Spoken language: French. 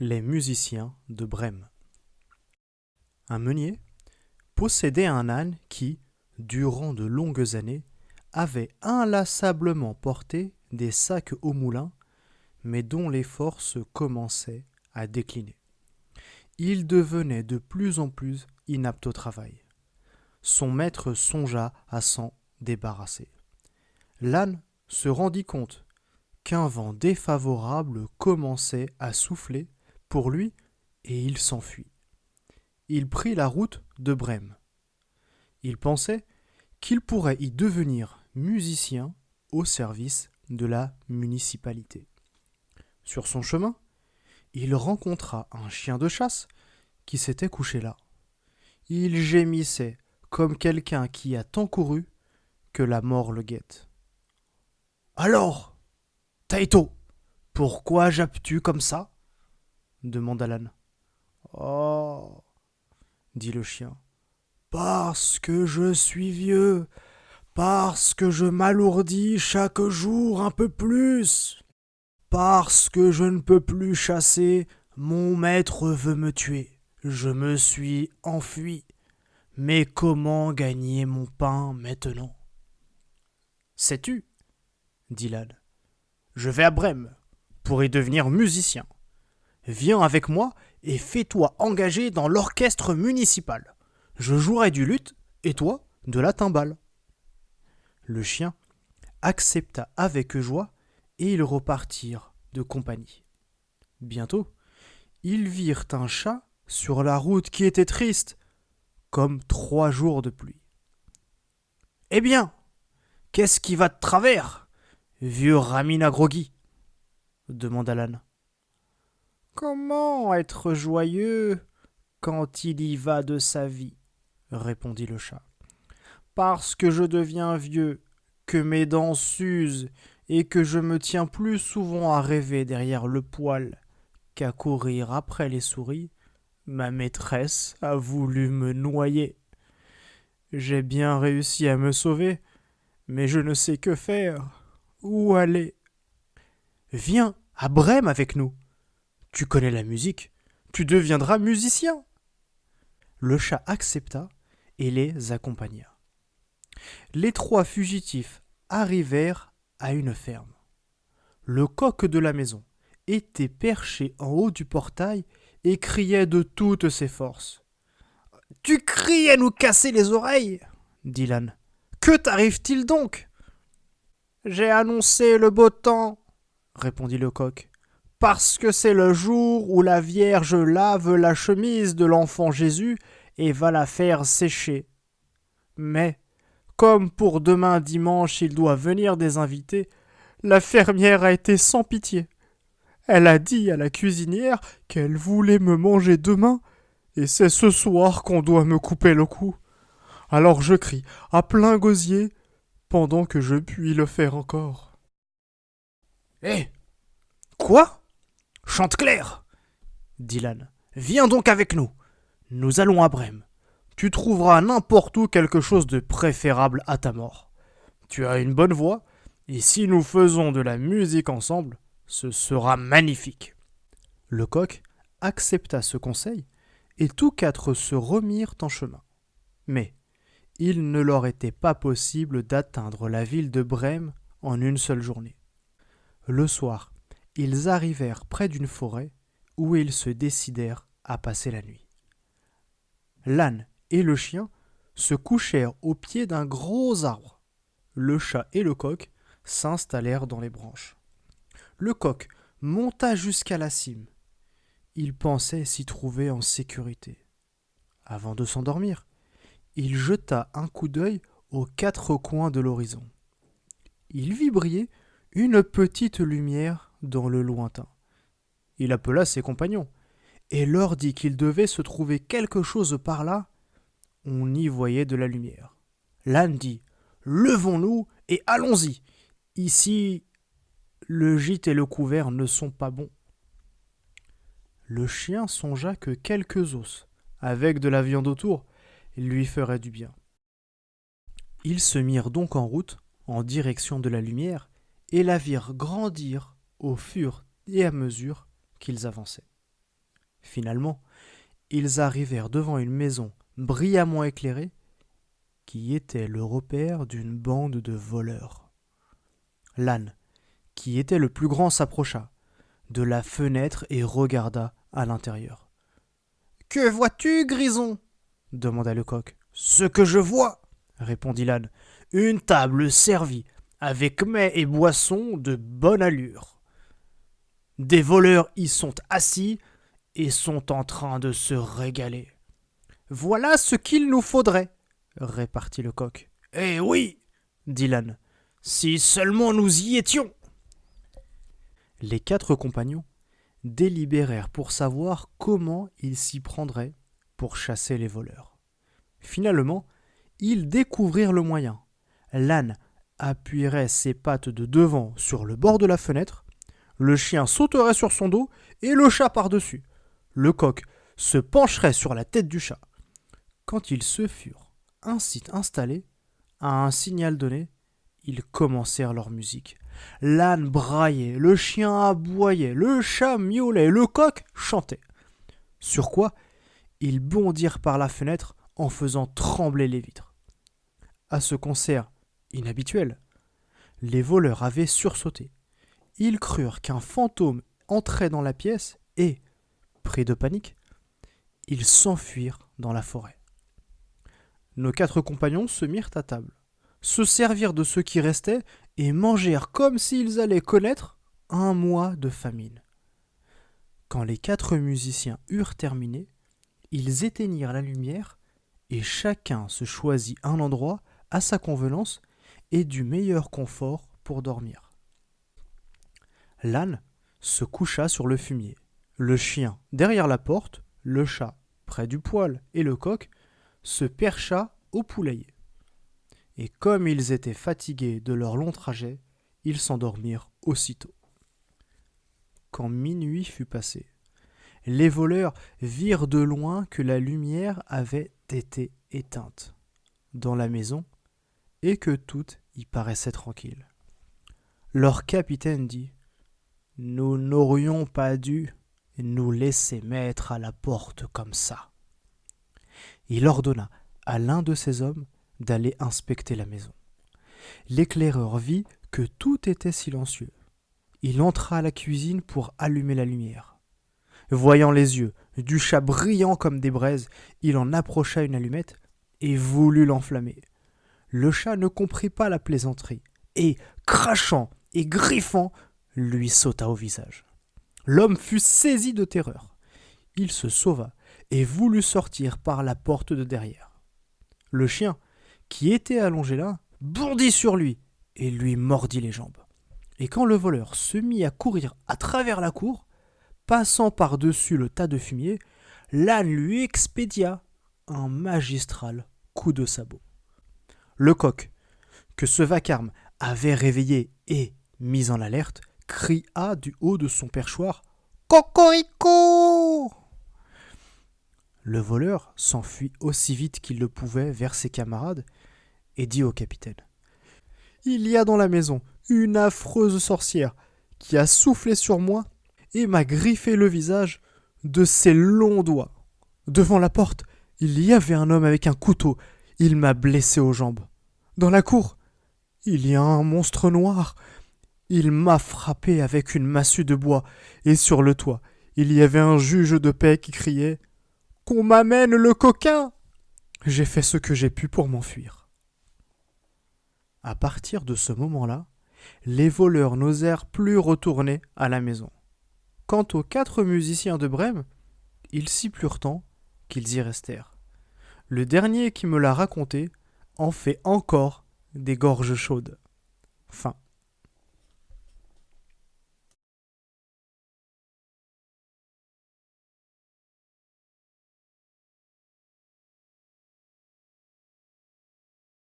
Les musiciens de Brême. Un meunier possédait un âne qui, durant de longues années, avait inlassablement porté des sacs au moulin, mais dont les forces commençaient à décliner. Il devenait de plus en plus inapte au travail. Son maître songea à s'en débarrasser. L'âne se rendit compte qu'un vent défavorable commençait à souffler pour lui et il s'enfuit. Il prit la route de Brême. Il pensait qu'il pourrait y devenir musicien au service de la municipalité. Sur son chemin, il rencontra un chien de chasse qui s'était couché là. Il gémissait comme quelqu'un qui a tant couru que la mort le guette. « Alors, Taito, pourquoi jappes-tu comme ça ?» demanda l'âne. « Oh, dit le chien, parce que je suis vieux, parce que je m'alourdis chaque jour un peu plus, parce que je ne peux plus chasser, mon maître veut me tuer. Je me suis enfui. Mais comment gagner mon pain maintenant ? » « Sais-tu, dit l'âne, je vais à Brême pour y devenir musicien. Viens avec moi et fais-toi engager dans l'orchestre municipal. Je jouerai du luth et toi de la timbale. » Le chien accepta avec joie et ils repartirent de compagnie. Bientôt, ils virent un chat sur la route qui était triste, comme 3 jours de pluie. « Eh bien, qu'est-ce qui va de travers, vieux Ramina Groggy ?» demanda l'âne. « Comment être joyeux quand il y va de sa vie ?» répondit le chat. « Parce que je deviens vieux, que mes dents s'usent et que je me tiens plus souvent à rêver derrière le poêle qu'à courir après les souris, ma maîtresse a voulu me noyer. J'ai bien réussi à me sauver, mais je ne sais que faire. Où aller ? Viens à Brême avec nous. Tu connais la musique, tu deviendras musicien. » Le chat accepta et les accompagna. Les 3 fugitifs arrivèrent à une ferme. Le coq de la maison était perché en haut du portail et criait de toutes ses forces. « Tu cries à nous casser les oreilles !» dit l'âne. « Que t'arrive-t-il donc ?»« J'ai annoncé le beau temps, » répondit le coq, « parce que c'est le jour où la Vierge lave la chemise de l'enfant Jésus et va la faire sécher. Mais, comme pour demain dimanche il doit venir des invités, la fermière a été sans pitié. Elle a dit à la cuisinière qu'elle voulait me manger demain, et c'est ce soir qu'on doit me couper le cou. Alors je crie à plein gosier, pendant que je puis le faire encore. »« Hé, quoi ? Chante clair !» dit l'âne. « Viens donc avec nous. Nous allons à Brême. Tu trouveras n'importe où quelque chose de préférable à ta mort. Tu as une bonne voix, et si nous faisons de la musique ensemble, ce sera magnifique. » Le coq accepta ce conseil, et tous 4 se remirent en chemin. Mais il ne leur était pas possible d'atteindre la ville de Brême en une seule journée. Le soir, ils arrivèrent près d'une forêt où ils se décidèrent à passer la nuit. L'âne et le chien se couchèrent au pied d'un gros arbre. Le chat et le coq s'installèrent dans les branches. Le coq monta jusqu'à la cime. Il pensait s'y trouver en sécurité. Avant de s'endormir, il jeta un coup d'œil aux 4 coins de l'horizon. Il vit briller une petite lumière dans le lointain. Il appela ses compagnons et leur dit qu'il devait se trouver quelque chose par là. On y voyait de la lumière. L'âne dit « Levons-nous et allons-y. Ici, le gîte et le couvert ne sont pas bons. » Le chien songea que quelques os, avec de la viande autour, lui feraient du bien. Ils se mirent donc en route en direction de la lumière et la virent grandir au fur et à mesure qu'ils avançaient. Finalement, ils arrivèrent devant une maison brillamment éclairée qui était le repère d'une bande de voleurs. L'âne, qui était le plus grand, s'approcha de la fenêtre et regarda à l'intérieur. « Que vois-tu, Grison ?» demanda le coq. « Ce que je vois, » répondit l'âne, « une table servie avec mets et boissons de bonne allure. Des voleurs y sont assis et sont en train de se régaler. »« Voilà ce qu'il nous faudrait, » répartit le coq. « Eh oui, » dit l'âne, « si seulement nous y étions !» Les 4 compagnons délibérèrent pour savoir comment ils s'y prendraient pour chasser les voleurs. Finalement, ils découvrirent le moyen. L'âne appuierait ses pattes de devant sur le bord de la fenêtre, le chien sauterait sur son dos et le chat par-dessus. Le coq se pencherait sur la tête du chat. Quand ils se furent ainsi installés, à un signal donné, ils commencèrent leur musique. L'âne braillait, le chien aboyait, le chat miaulait, le coq chantait. Sur quoi, ils bondirent par la fenêtre en faisant trembler les vitres. À ce concert inhabituel, les voleurs avaient sursauté. Ils crurent qu'un fantôme entrait dans la pièce et, pris de panique, ils s'enfuirent dans la forêt. Nos 4 compagnons se mirent à table, se servirent de ce qui restait et mangèrent comme s'ils allaient connaître un mois de famine. Quand les 4 musiciens eurent terminé, ils éteignirent la lumière et chacun se choisit un endroit à sa convenance et du meilleur confort pour dormir. L'âne se coucha sur le fumier, le chien derrière la porte, le chat près du poêle et le coq se percha au poulailler. Et comme ils étaient fatigués de leur long trajet, ils s'endormirent aussitôt. Quand minuit fut passé, les voleurs virent de loin que la lumière avait été éteinte dans la maison et que tout y paraissait tranquille. Leur capitaine dit : « Nous n'aurions pas dû nous laisser mettre à la porte comme ça. » Il ordonna à l'un de ses hommes d'aller inspecter la maison. L'éclaireur vit que tout était silencieux. Il entra à la cuisine pour allumer la lumière. Voyant les yeux du chat brillants comme des braises, il en approcha une allumette et voulut l'enflammer. Le chat ne comprit pas la plaisanterie et, crachant et griffant, lui sauta au visage. L'homme fut saisi de terreur. Il se sauva et voulut sortir par la porte de derrière. Le chien, qui était allongé là, bondit sur lui et lui mordit les jambes. Et quand le voleur se mit à courir à travers la cour, passant par-dessus le tas de fumier, l'âne lui expédia un magistral coup de sabot. Le coq, que ce vacarme avait réveillé et mis en alerte, cria du haut de son perchoir « Cocorico !» Le voleur s'enfuit aussi vite qu'il le pouvait vers ses camarades et dit au capitaine : « Il y a dans la maison une affreuse sorcière qui a soufflé sur moi et m'a griffé le visage de ses longs doigts. Devant la porte, il y avait un homme avec un couteau. Il m'a blessé aux jambes. Dans la cour, il y a un monstre noir. Il m'a frappé avec une massue de bois. Et sur le toit, il y avait un juge de paix qui criait « Qu'on m'amène le coquin !» J'ai fait ce que j'ai pu pour m'enfuir. À partir de ce moment-là, les voleurs n'osèrent plus retourner à la maison. Quant aux 4 musiciens de Brême, ils s'y plurent tant qu'ils y restèrent. Le dernier qui me l'a raconté en fait encore des gorges chaudes. Fin.